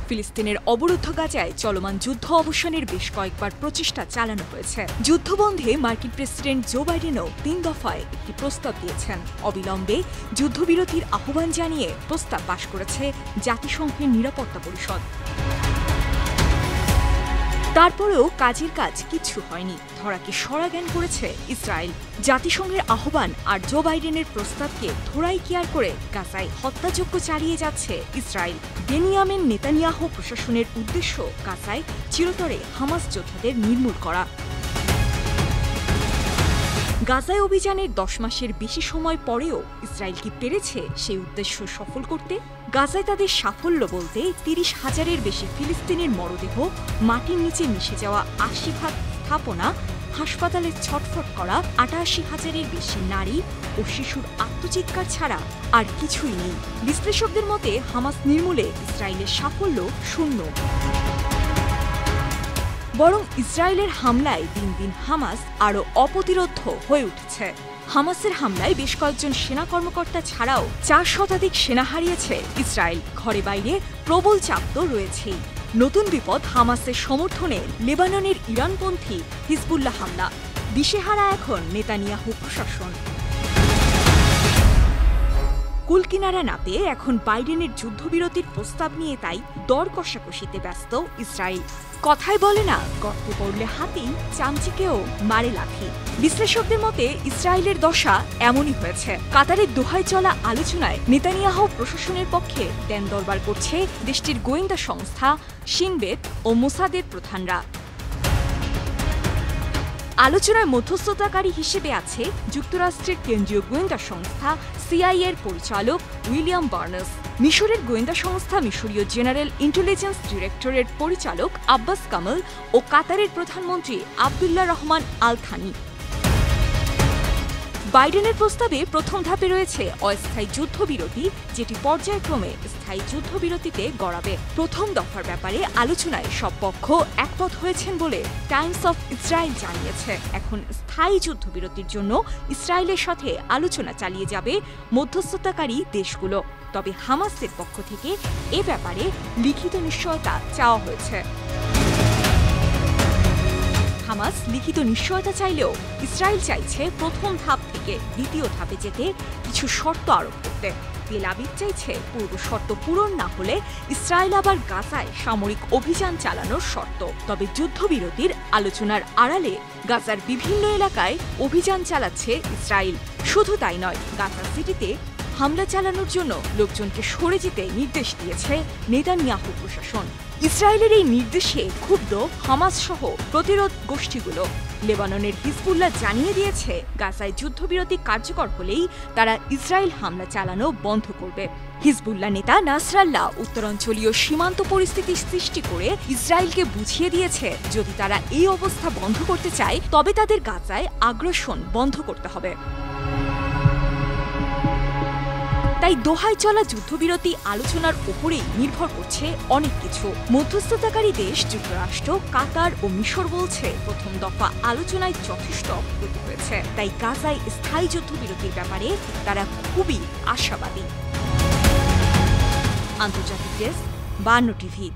ফিলিস্তিনের অবরুদ্ধ গাজায় চলমান যুদ্ধ অবসানের বেশ কয়েকবার প্রচেষ্টা চালানো হয়েছে। যুদ্ধবন্ধে মার্কিন প্রেসিডেন্ট জো বাইডেনও ৩ দফায় একটি প্রস্তাব দিয়েছেন। অবিলম্বে যুদ্ধবিরতির আহ্বান জানিয়ে প্রস্তাব পাশ করেছে জাতিসংঘের নিরাপত্তা পরিষদ। তারপরেও কাজের কাজ কিচ্ছু হয়নি, ধরাকে সরাজ্ঞান করেছে ইসরায়েল। জাতিসংঘের আহ্বান আর জো বাইডেনের প্রস্তাবকে ধরাই কেয়ার করে গাজায় হত্যাযজ্ঞ চালিয়ে যাচ্ছে ইসরায়েল। বেনিয়ামিন নেতানিয়াহু প্রশাসনের উদ্দেশ্য গাজায় চিরতরে হামাস যোদ্ধাদের নির্মূল করা। গাজায় অভিযানের 10 মাসের বেশি সময় পরেও ইসরায়েল কি পেরেছে সেই উদ্দেশ্য সফল করতে? গাজায় তাদের সাফল্য বলতে 30,000-এর বেশি ফিলিস্তিনের মরদেহ, মাটির নিচে মিশে যাওয়া 80 স্থাপনা, হাসপাতালে ছটফট করা 88,000-এর বেশি নারী ও শিশুর আত্মচিৎকার ছাড়া আর কিছুই নেই। বিশ্লেষকদের মতে হামাস নির্মূলে ইসরায়েলের সাফল্য শূন্য। বরং ইসরায়েলের হামলায় দিন দিন হামাস আরও অপ্রতিরোধ্য হয়ে উঠেছে। হামাসের হামলায় বেশ কয়েকজন সেনা কর্মকর্তা ছাড়াও 4 শতাধিক সেনা হারিয়েছে ইসরায়েল। ঘরে বাইরে প্রবল চাপ তো রয়েছেই। নতুন বিপদ হামাসের সমর্থনে লেবাননের ইরানপন্থী হিজবুল্লাহ হামলা। দিশেহারা এখন নেতানিয়াহু প্রশাসন। কুলকিনারা না পেয়ে এখন বাইডেনের যুদ্ধবিরতির প্রস্তাব নিয়ে তাই দর কষাকষিতে ব্যস্ত ইসরায়েল। কথায় বলে না, গর্তে পড়লে হাতি, চামচিকেও মারে লাথি। বিশ্লেষকদের মতে ইসরায়েলের দশা এমনই হয়েছে। কাতারের দোহায় চলা আলোচনায় নেতানিয়াহু প্রশাসনের পক্ষে দেন দরবার করছে দেশটির গোয়েন্দা সংস্থা শিন বেত ও মোসাদের প্রধানরা। আলোচনায় মধ্যস্থতাকারী হিসেবে আছে যুক্তরাষ্ট্রের কেন্দ্রীয় গোয়েন্দা সংস্থা সিআইএর পরিচালক উইলিয়াম বার্নস, মিশরের গোয়েন্দা সংস্থা মিশরীয় জেনারেল ইন্টেলিজেন্স ডিরেক্টরের পরিচালক আব্বাস কামাল ও কাতারের প্রধানমন্ত্রী আবদুল্লাহ রহমান আল থানি। বাইডেনের প্রস্তাবে প্রথম ধাপে রয়েছে অস্থায়ী যুদ্ধবিরতি, যেটি পর্যায়ক্রমে স্থায়ী যুদ্ধবিরতিতে গড়াবে। প্রথম দফার ব্যাপারে আলোচনায় সব পক্ষ একমত হয়েছেন বলে টাইমস অফ ইসরায়েল জানিয়েছে। এখন স্থায়ী যুদ্ধবিরতির জন্য ইসরায়েলের সাথে আলোচনা চালিয়ে যাবে মধ্যস্থতাকারী দেশগুলো। তবে হামাসের পক্ষ থেকে এ ব্যাপারে লিখিত নিশ্চয়তা চাওয়া হয়েছে। হামাস লিখিত নিশ্চয়তা চাইলেও ইসরায়েল চাইছে প্রথম ধাপ থেকে দ্বিতীয় ধাপে যেতে কিছু শর্ত আরোপ করতে। তেল আবিব চাইছে পূর্ব শর্ত পূরণ না হলে ইসরায়েল আবার গাজায় সামরিক অভিযান চালানোর শর্ত। তবে যুদ্ধবিরতির আলোচনার আড়ালে গাজার বিভিন্ন এলাকায় অভিযান চালাচ্ছে ইসরায়েল। শুধু তাই নয়, গাজা সিটিতে হামলা চালানোর জন্য লোকজনকে সরে যেতে নির্দেশ দিয়েছে নেতানিয়াহু প্রশাসন। ইসরায়েলের এই নির্দেশে ক্ষুব্ধ হামাস সহ প্রতিরোধ গোষ্ঠীগুলো। লেবাননের হিজবুল্লাহ জানিয়ে দিয়েছে গাজায় যুদ্ধবিরতি কার্যকর হলেই তারা ইসরায়েল হামলা চালানো বন্ধ করবে। হিজবুল্লাহ নেতা নাসরাল্লাহ উত্তরাঞ্চলীয় সীমান্ত পরিস্থিতি সৃষ্টি করে ইসরায়েলকে বুঝিয়ে দিয়েছে যদি তারা এই অবস্থা বন্ধ করতে চায় তবে তাদের গাজায় আগ্রাসন বন্ধ করতে হবে। তাই দোহায় চলা যুদ্ধবিরতি আলোচনার উপরেই নির্ভর করছে অনেক কিছু। মধ্যস্থতাকারী দেশ যুক্তরাষ্ট্র, কাতার ও মিশর বলছে প্রথম দফা আলোচনায় যথেষ্ট অগ্রগতি হয়েছে। তাই গাজায় স্থায়ী যুদ্ধবিরতির ব্যাপারে তারা খুবই আশাবাদী। আন্তর্জাতিক ডেস্ক, 52 টিভি।